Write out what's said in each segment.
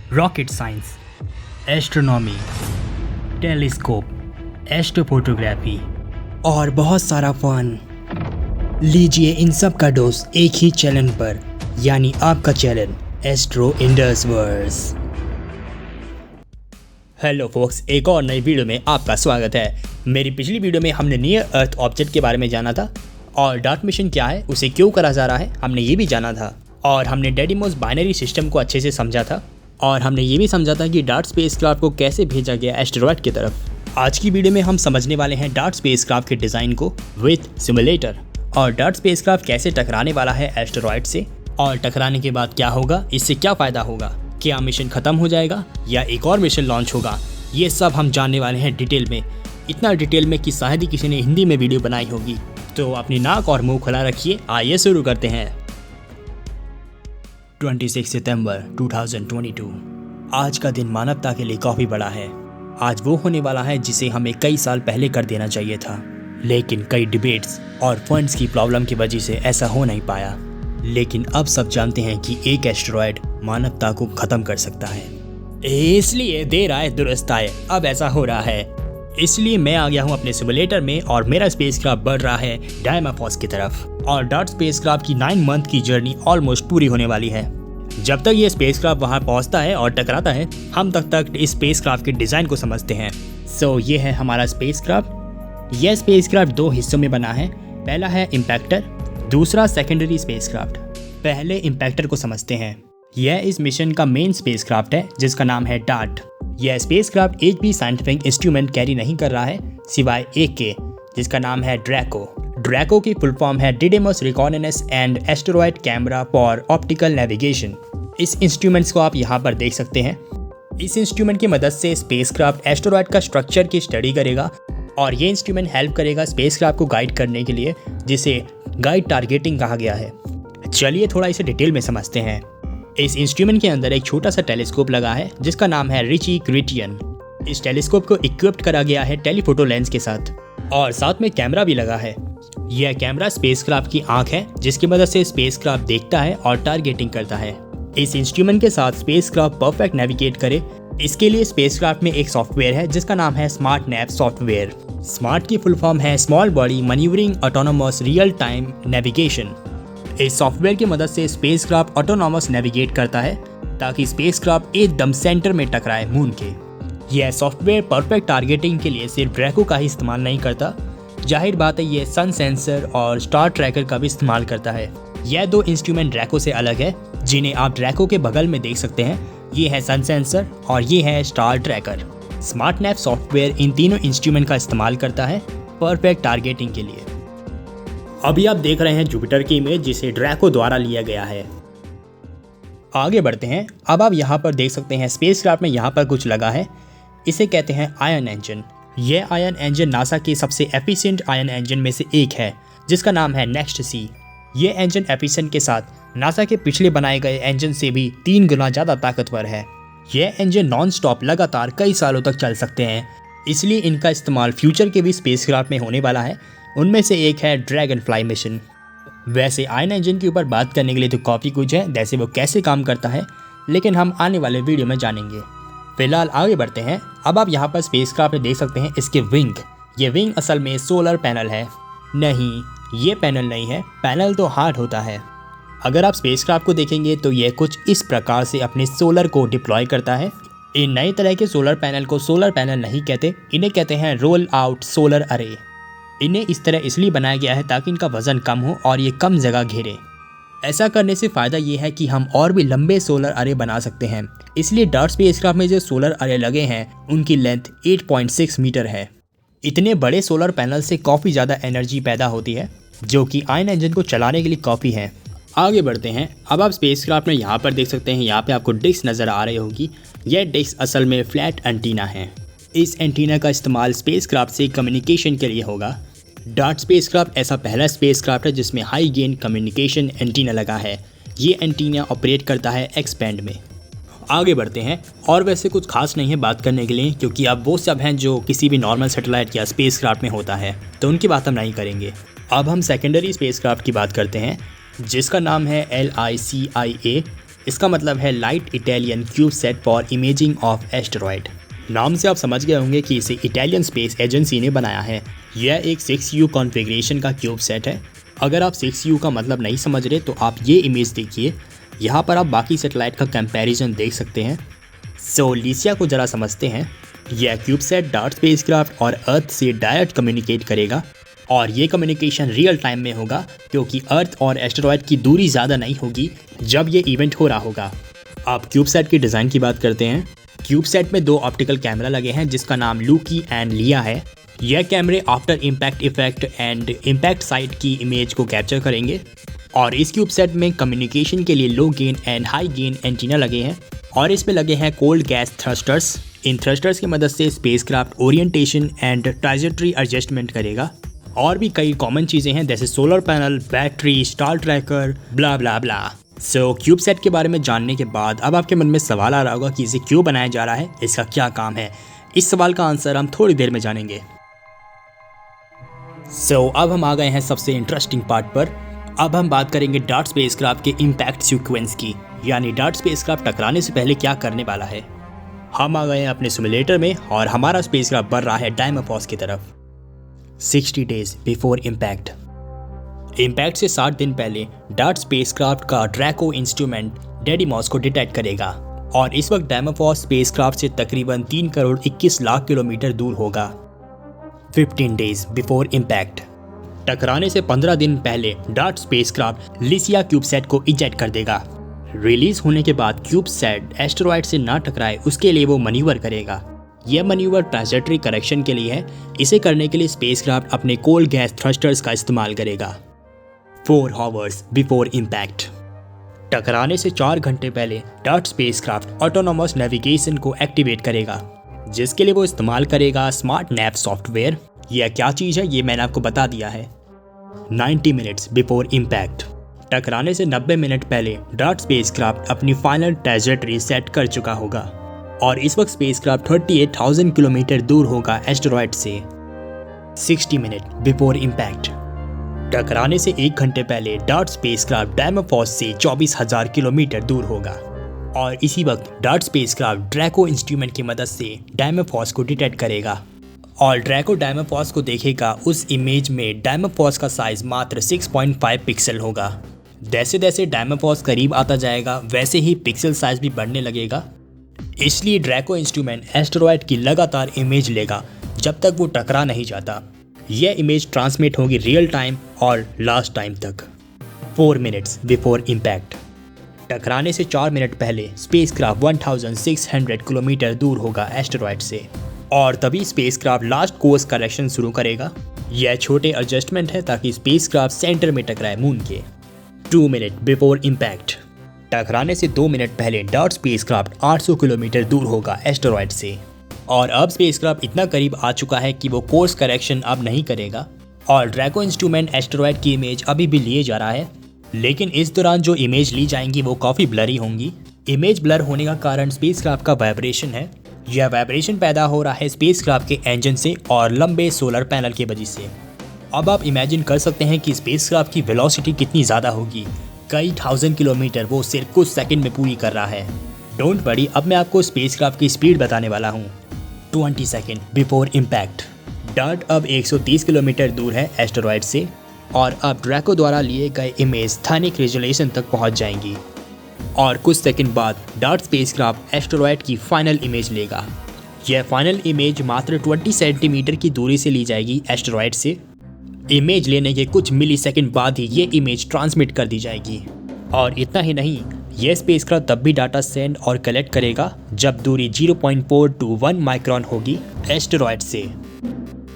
Rocket science, astronomy, telescope, astrophotography और बहुत सारा फन। लीजिए इन सब का डोज एक ही चैनल पर, यानी आपका channel Astro Indus Verse. Hello folks, एक और नई वीडियो में आपका स्वागत है। मेरी पिछली वीडियो में हमने नियर अर्थ ऑब्जेक्ट के बारे में जाना था और डार्ट मिशन क्या है, उसे क्यों करा जा रहा है, हमने ये भी जाना था। और हमने डेडिमोस बाइनरी सिस्टम को अच्छे से समझा था और हमने ये भी समझा था कि डार्ट स्पेसक्राफ्ट को कैसे भेजा गया एस्टेरॉयड की तरफ। आज की वीडियो में हम समझने वाले हैं डार्ट स्पेसक्राफ्ट के डिज़ाइन को विथ सिमुलेटर और डार्ट स्पेसक्राफ्ट कैसे टकराने वाला है एस्टेरॉयड से और टकराने के बाद क्या होगा, इससे क्या फ़ायदा होगा, क्या मिशन ख़त्म हो जाएगा या एक और मिशन लॉन्च होगा, ये सब हम जानने वाले हैं डिटेल में। इतना डिटेल में कि शायद ही किसी ने हिंदी में वीडियो बनाई होगी। तो अपनी नाक और मुंह खुला रखिए, आइए शुरू करते हैं। 26 सितंबर 2022 आज का दिन मानवता के लिए काफ़ी बड़ा है। आज वो होने वाला है जिसे हमें कई साल पहले कर देना चाहिए था, लेकिन कई डिबेट्स और फंड्स की प्रॉब्लम की वजह से ऐसा हो नहीं पाया। लेकिन अब सब जानते हैं कि एक एस्टेरॉयड मानवता को ख़त्म कर सकता है, इसलिए देर आए दुरुस्त आए, अब ऐसा हो रहा है। इसलिए मैं आ गया हूँ अपने सिमुलेटर में और मेरा स्पेसक्राफ्ट बढ़ रहा है डायमाफॉस की तरफ और डार्ट स्पेसक्राफ्ट की 9 मंथ की जर्नी ऑलमोस्ट पूरी होने वाली है। जब तक ये स्पेसक्राफ्ट वहाँ पहुँचता है और टकराता है, हम तक इस स्पेसक्राफ्ट के डिज़ाइन को समझते हैं। सो ये है हमारा स्पेसक्राफ्ट। यह स्पेसक्राफ्ट 2 हिस्सों में बना है। पहला है इम्पैक्टर, दूसरा सेकेंडरी स्पेसक्राफ्ट। पहले इम्पैक्टर को समझते हैं। यह इस मिशन का मेन स्पेसक्राफ्ट है जिसका नाम है डार्ट। यह स्पेसक्राफ्ट एक भी साइंटिफिक इंस्ट्रूमेंट कैरी नहीं कर रहा है सिवाय एक के, जिसका नाम है ड्रैको। ड्रैको की फुल फॉर्म है Didymos reconnaissance and asteroid camera for optical navigation. इस इंस्ट्रूमेंट्स को आप यहाँ पर देख सकते हैं। इस इंस्ट्रूमेंट की मदद से स्पेसक्राफ्ट एस्टेरॉयड का स्ट्रक्चर की स्टडी करेगा और ये इंस्ट्रूमेंट हेल्प करेगा स्पेसक्राफ्ट को गाइड करने के लिए, जिसे गाइड टारगेटिंग कहा गया है। चलिए थोड़ा इसे डिटेल में समझते हैं। इस इंस्ट्रूमेंट के अंदर एक छोटा सा टेलीस्कोप लगा है जिसका नाम है रिची क्रिटियन। इस टेलीस्कोप को इक्विप्ड करा गया है टेलीफोटो लेंस के साथ और साथ में कैमरा भी लगा है। यह कैमरा स्पेसक्राफ्ट की आंख है जिसकी मदद से स्पेसक्राफ्ट देखता है और टारगेटिंग करता है। इस इंस्ट्रूमेंट के साथ स्पेसक्राफ्ट परफेक्ट नेविगेट करे, इसके लिए स्पेसक्राफ्ट में एक सॉफ्टवेयर है जिसका नाम है स्मार्ट नैव सॉफ्टवेयर। स्मार्ट की फुल फॉर्म है small body manoeuvring autonomous real time navigation. इस सॉफ्टवेयर की मदद से स्पेसक्राफ्ट ऑटोनोमस नेविगेट करता है ताकि स्पेसक्राफ्ट एकदम सेंटर में टकराए मून के। यह सॉफ्टवेयर परफेक्ट टारगेटिंग के लिए सिर्फ ड्रैको का ही इस्तेमाल नहीं करता, जाहिर बात है यह सन सेंसर और स्टार ट्रैकर का भी इस्तेमाल करता है। यह 2 इंस्ट्रूमेंट ड्रैको से अलग है, जिन्हें आप ड्रैको के बगल में देख सकते हैं। ये है सन सेंसर और ये है star tracker. Smart naive software in तीनों इंस्ट्रूमेंट का इस्तेमाल करता है परफेक्ट टारगेटिंग के लिए। अभी आप देख रहे हैं जुपिटर की इमेज जिसे ड्रैको द्वारा लिया गया है। आगे बढ़ते हैं। अब आप यहाँ पर देख सकते हैं स्पेसक्राफ्ट में यहाँ पर कुछ लगा है, इसे कहते हैं आयन इंजन। यह आयन इंजन नासा के सबसे एफिशिएंट आयन इंजन में से एक है जिसका नाम है नेक्स्ट सी। ये इंजन एफिशिएंट के साथ नासा के पिछले बनाए गए इंजन से भी 3 गुना ज़्यादा ताकतवर है। यह इंजन नॉन स्टॉप लगातार कई सालों तक चल सकते हैं, इसलिए इनका इस्तेमाल फ्यूचर के भी स्पेसक्राफ्ट में होने वाला है। उनमें से एक है ड्रैगन फ्लाई मिशन। वैसे आयन इंजन के ऊपर बात करने के लिए तो काफ़ी कुछ है, जैसे वो कैसे काम करता है, लेकिन हम आने वाले वीडियो में जानेंगे। फिलहाल आगे बढ़ते हैं। अब आप यहाँ पर स्पेसक्राफ्ट में देख सकते हैं इसके विंग। ये विंग असल में सोलर पैनल है। नहीं, ये पैनल नहीं है, पैनल तो हार्ड होता है। अगर आप स्पेसक्राफ्ट को देखेंगे तो ये कुछ इस प्रकार से अपने सोलर को डिप्लॉय करता है। इन नए तरह के सोलर पैनल को सोलर पैनल नहीं कहते, इन्हें कहते हैं रोल आउट सोलर अरे। इन्हें इस तरह इसलिए बनाया गया है ताकि इनका वजन कम हो और ये कम जगह घेरे। ऐसा करने से फ़ायदा ये है कि हम और भी लंबे सोलर अरे बना सकते हैं। इसलिए डार्ट स्पेसक्राफ्ट में जो सोलर अरे लगे हैं उनकी लेंथ 8.6 मीटर है। इतने बड़े सोलर पैनल से काफ़ी ज़्यादा एनर्जी पैदा होती है, जो कि आयन इंजन को चलाने के लिए काफ़ी है। आगे बढ़ते हैं। अब आप स्पेसक्राफ्ट में यहाँ पर देख सकते हैं, यहाँ पे आपको डिस्क नज़र आ रही होगी। यह डिस्क असल में फ्लैट एंटीना है। इस एंटीना का इस्तेमाल स्पेसक्राफ्ट से कम्युनिकेशन के लिए होगा। डार्ट स्पेसक्राफ्ट ऐसा पहला स्पेसक्राफ्ट है जिसमें हाई गेन कम्युनिकेशन एंटीना लगा है। ये एंटीना ऑपरेट करता है एक्स बैंड में। आगे बढ़ते हैं। और वैसे कुछ खास नहीं है बात करने के लिए, क्योंकि अब वो सब हैं जो किसी भी नॉर्मल सैटेलाइट या स्पेसक्राफ्ट में होता है, तो उनकी बात हम नहीं करेंगे। अब हम सेकेंडरी स्पेसक्राफ्ट की बात करते हैं जिसका नाम है LICIA इसका मतलब है light Italian cubesat for imaging of asteroid. नाम से आप समझ गए होंगे कि इसे इटालियन स्पेस एजेंसी ने बनाया है। यह एक 6U कॉन्फ़िगरेशन का क्यूबसेट है। अगर आप 6U का मतलब नहीं समझ रहे तो आप ये इमेज देखिए, यहाँ पर आप बाकी सैटेलाइट का कंपैरिजन देख सकते हैं। सो लिसिया को ज़रा समझते हैं। यह क्यूबसेट डार्ट स्पेसक्राफ्ट और अर्थ से डायरेक्ट कम्युनिकेट करेगा और ये कम्युनिकेशन रियल टाइम में होगा क्योंकि अर्थ और एस्टेरॉयड की दूरी ज़्यादा नहीं होगी जब ये इवेंट हो रहा होगा। अब क्यूबसेट की डिज़ाइन की बात करते हैं। क्यूबसेट में 2 ऑप्टिकल कैमरा लगे हैं जिसका नाम लूकी एंड लिया है। यह कैमरे after impact effect and impact site की इमेज को कैप्चर करेंगे और इस क्यूबसेट में कम्युनिकेशन के लिए low gain and high gain antenna लगे हैं और इसमें लगे हैं कोल्ड गैस थ्रस्टर्स। इन थ्रस्टर्स की मदद से spacecraft orientation and trajectory adjustment करेगा। और भी कई कॉमन चीज़ें हैं जैसे solar panel, battery, star tracker, blah blah blah. So cubesat के बारे में जानने के बाद अब आपके मन में सवाल आ रहा होगा कि इसे क्यों बनाया जा रहा है, इसका क्या काम है। इस सवाल का आंसर हम थोड़ी देर में जानेंगे। सो अब हम आ गए हैं सबसे इंटरेस्टिंग पार्ट पर। अब हम बात करेंगे डार्ट स्पेसक्राफ्ट के इम्पैक्ट सीक्वेंस की, यानी डार्ट स्पेसक्राफ्ट टकराने से पहले क्या करने वाला है। हम आ गए हैं अपने सिमुलेटर में और हमारा स्पेसक्राफ्ट बढ़ रहा है डायमोफॉस की तरफ। 60 डेज बिफोर इम्पैक्ट। इम्पैक्ट से 60 दिन पहले डार्ट स्पेसक्राफ्ट का ड्रैको इंस्ट्रूमेंट डेडीमॉस को डिटेक्ट करेगा और इस वक्त डायमोफॉस स्पेसक्राफ्ट से तकरीबन 3 करोड़ 21 लाख किलोमीटर दूर होगा। 15 डेज बिफोर इम्पैक्ट। टकराने से 15 दिन पहले डार्ट स्पेसक्राफ्ट लिसिया क्यूबसेट को इजेक्ट कर देगा। रिलीज होने के बाद क्यूबसेट एस्टेरॉयड से ना टकराए उसके लिए वो मैन्यूवर करेगा। यह मैन्यूवर ट्राइजेक्टरी करेक्शन के लिए है। इसे करने के लिए स्पेसक्राफ्ट अपने कोल्ड गैस थ्रस्टर्स का इस्तेमाल करेगा। 4 आवर्स बिफोर इम्पैक्ट। टकराने से 4 घंटे पहले डार्ट स्पेसक्राफ्ट ऑटोनोमस नेविगेशन को एक्टिवेट करेगा जिसके लिए वो इस्तेमाल करेगा स्मार्ट नैव सॉफ्टवेयर। यह क्या चीज़ है ये मैंने आपको बता दिया है। 90 मिनट्स बिफोर इम्पैक्ट। टकराने से 90 मिनट पहले डार्ट स्पेसक्राफ्ट अपनी फाइनल ट्राइजेक्टरी सेट कर चुका होगा और इस वक्त स्पेसक्राफ्ट 38,000 किलोमीटर दूर होगा एस्टेरॉयड से। 60 मिनट बिफोर इम्पैक्ट। टकराने से 1 घंटे पहले डार्ट स्पेसक्राफ्ट डायमोफॉस से 24,000 किलोमीटर दूर होगा और इसी वक्त डार्ट स्पेसक्राफ्ट ड्रैको इंस्ट्रूमेंट की मदद से डायमोफॉस को डिटेक्ट करेगा और ड्रैको डायमोफॉस को देखेगा। उस इमेज में डायमोफॉस का साइज मात्र 6.5 पिक्सल होगा। जैसे जैसे डायमोफॉस करीब आता जाएगा वैसे ही पिक्सल साइज भी बढ़ने लगेगा। इसलिए ड्रैको इंस्ट्रूमेंट एस्टेरॉयड की लगातार इमेज लेगा जब तक वो टकरा नहीं जाता। यह इमेज ट्रांसमिट होगी रियल टाइम और लास्ट टाइम तक। 4 मिनट्स बिफोर इम्पैक्ट। टकराने से 4 मिनट पहले स्पेसक्राफ्ट 1600 किलोमीटर दूर होगा एस्टेरॉयड से और तभी स्पेसक्राफ्ट लास्ट कोर्स करेक्शन शुरू करेगा। यह छोटे एडजस्टमेंट है ताकि स्पेसक्राफ्ट सेंटर में टकराए मून के। 2 मिनट बिफोर इम्पैक्ट। टकराने से 2 मिनट पहले डार्ट स्पेसक्राफ्ट 800 किलोमीटर दूर होगा एस्टेरॉयड से और अब स्पेसक्राफ्ट इतना करीब आ चुका है कि वो कोर्स करेक्शन अब नहीं करेगा और ड्रैको इंस्ट्रूमेंट एस्टेरॉयड की इमेज अभी भी लिए जा रहा है। लेकिन इस दौरान जो इमेज ली जाएंगी वो काफ़ी ब्लरी होंगी। इमेज ब्लर होने का कारण स्पेसक्राफ्ट का वाइब्रेशन है। यह वाइब्रेशन पैदा हो रहा है स्पेसक्राफ्ट के इंजन से और लंबे सोलर पैनल की वजह से। अब आप इमेजिन कर सकते हैं कि स्पेसक्राफ्ट की वेलोसिटी कितनी ज़्यादा होगी। कई 1000 किलोमीटर वो सिर्फ कुछ सेकंड में पूरी कर रहा है। डोंट वरी, अब मैं आपको स्पेसक्राफ्ट की स्पीड बताने वाला हूँ। 20 सेकेंड बिफोर इम्पैक्ट। डार्ट अब 130 किलोमीटर दूर है एस्टेरॉयड से और अब ड्रैको द्वारा लिए गए इमेज स्थानिक रेजोल्यूशन तक पहुंच जाएंगी और कुछ सेकंड बाद डार्ट स्पेसक्राफ्ट एस्टेरॉयड की फाइनल इमेज लेगा। यह फाइनल इमेज मात्र 20 सेंटीमीटर की दूरी से ली जाएगी एस्टेरॉयड से। इमेज लेने के कुछ मिली सेकेंड बाद ही ये इमेज ट्रांसमिट कर दी जाएगी और इतना ही नहीं, यह स्पेसक्राफ्ट तब भी डाटा सेंड और कलेक्ट करेगा जब दूरी 0.4 to 1 माइक्रोन होगी एस्टेरॉयड से।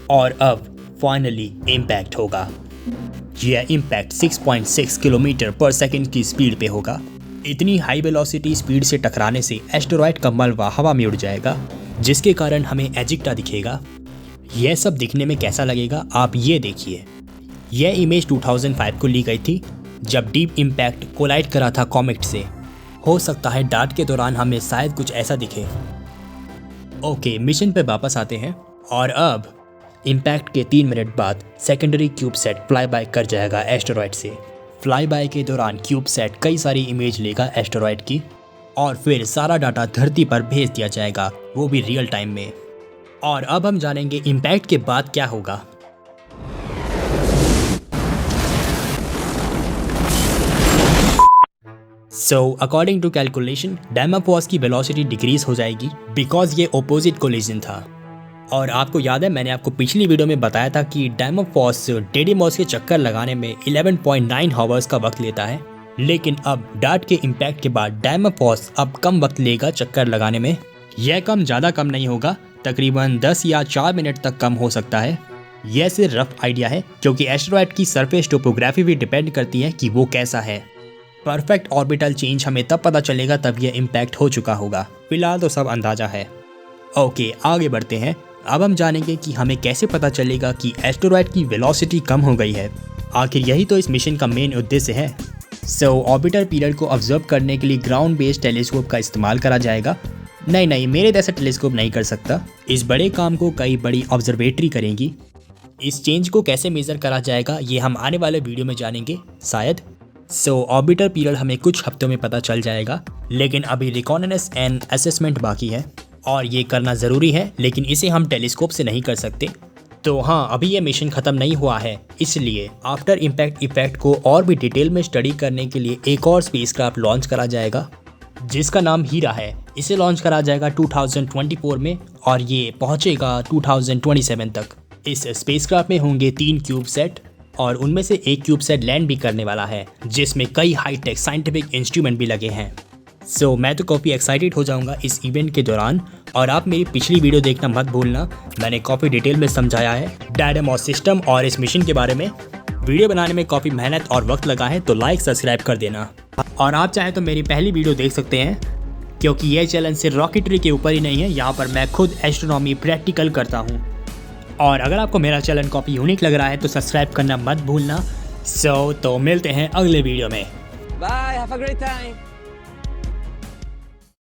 और अब फाइनली इम्पैक्ट होगा। यह इम्पैक्ट 6.6 किलोमीटर पर सेकंड की स्पीड पे होगा। इतनी हाई वेलोसिटी स्पीड से टकराने से एस्टेरॉयड का मलबा हवा में उड़ जाएगा जिसके कारण हमें एजिक्टा दिखेगा। यह सब दिखने में कैसा लगेगा आप ये देखिए। यह इमेज 2005 को ली गई थी जब डीप इम्पैक्ट कोलाइड करा था कॉमेट से। हो सकता है डार्ट के दौरान हमें शायद कुछ ऐसा दिखे। ओके, मिशन पे वापस आते हैं और अब इम्पैक्ट के 3 मिनट बाद सेकेंडरी क्यूबसेट फ्लाई बाय कर जाएगा एस्टेरॉयड से। फ्लाई बाय के दौरान क्यूबसैट कई सारी इमेज लेगा एस्टेरॉयड की और फिर सारा डाटा धरती पर भेज दिया जाएगा, वो भी रियल टाइम में। और अब हम जानेंगे इम्पैक्ट के बाद क्या होगा। सो अकॉर्डिंग टू कैलकुलेशन डायमाफॉस की वेलोसिटी डिक्रीज हो जाएगी बिकॉज ये ओपोजिट कोलिजन था। और आपको याद है मैंने आपको पिछली वीडियो में बताया था कि डायमाफॉस डेडीमॉस के चक्कर लगाने में 11.9 हावर्स का वक्त लेता है, लेकिन अब डार्ट के इम्पैक्ट के बाद डायमाफॉस अब कम वक्त लेगा चक्कर लगाने में। यह कम ज़्यादा कम नहीं होगा, तकरीबन 10 या 4 मिनट तक कम हो सकता है। यह सिर्फ रफ आइडिया है क्योंकि एस्टेरॉयड की सरफेस टोपोग्राफी भी डिपेंड करती है कि वो कैसा है। परफेक्ट ऑर्बिटल चेंज हमें तब पता चलेगा तब यह इम्पैक्ट हो चुका होगा, फिलहाल तो सब अंदाजा है। ओके, आगे बढ़ते हैं। अब हम जानेंगे कि हमें कैसे पता चलेगा कि एस्टेरॉयड की वेलोसिटी कम हो गई है। आखिर यही तो इस मिशन का मेन उद्देश्य है। ऑर्बिटर पीरियड को ऑब्जर्व करने के लिए ग्राउंड बेस्ड टेलीस्कोप का इस्तेमाल करा जाएगा। नहीं, मेरे जैसा टेलीस्कोप नहीं कर सकता। इस बड़े काम को कई बड़ी ऑब्जर्वेटरी करेंगी। इस चेंज को कैसे मेज़र करा जाएगा ये हम आने वाले वीडियो में जानेंगे शायद। ऑर्बिटर पीरियड हमें कुछ हफ्तों में पता चल जाएगा, लेकिन अभी रिकॉनेसेंस एंड असेसमेंट बाकी है और ये करना ज़रूरी है, लेकिन इसे हम टेलीस्कोप से नहीं कर सकते। तो हाँ, अभी ये मिशन ख़त्म नहीं हुआ है, इसलिए आफ्टर इम्पैक्ट इफेक्ट को और भी डिटेल में स्टडी करने के लिए एक और स्पेसक्राफ्ट लॉन्च करा जाएगा जिसका नाम हीरा है। इसे लॉन्च करा जाएगा 2024 में और ये पहुँचेगा 2027 तक। इस स्पेसक्राफ्ट में होंगे 3 क्यूबसैट और उनमें से एक क्यूबसैट लैंड भी करने वाला है जिसमें कई हाईटेक साइंटिफिक इंस्ट्रूमेंट भी लगे हैं। मैं तो काफ़ी एक्साइटेड हो जाऊंगा इस इवेंट के दौरान। और आप मेरी पिछली वीडियो देखना मत भूलना, मैंने काफ़ी डिटेल में समझाया है डायनामॉस सिस्टम और इस मिशन के बारे में। वीडियो बनाने में काफ़ी मेहनत और वक्त लगा है, तो लाइक सब्सक्राइब कर देना। और आप चाहें तो मेरी पहली वीडियो देख सकते हैं क्योंकि यह चैलेंज सिर्फ रॉकेटरी के ऊपर ही नहीं है, यहाँ पर मैं खुद एस्ट्रोनॉमी प्रैक्टिकल करता हूँ। और अगर आपको मेरा चैनल काफ़ी यूनिक लग रहा है तो सब्सक्राइब करना मत भूलना। तो मिलते हैं अगले वीडियो में। Bye, have a great time.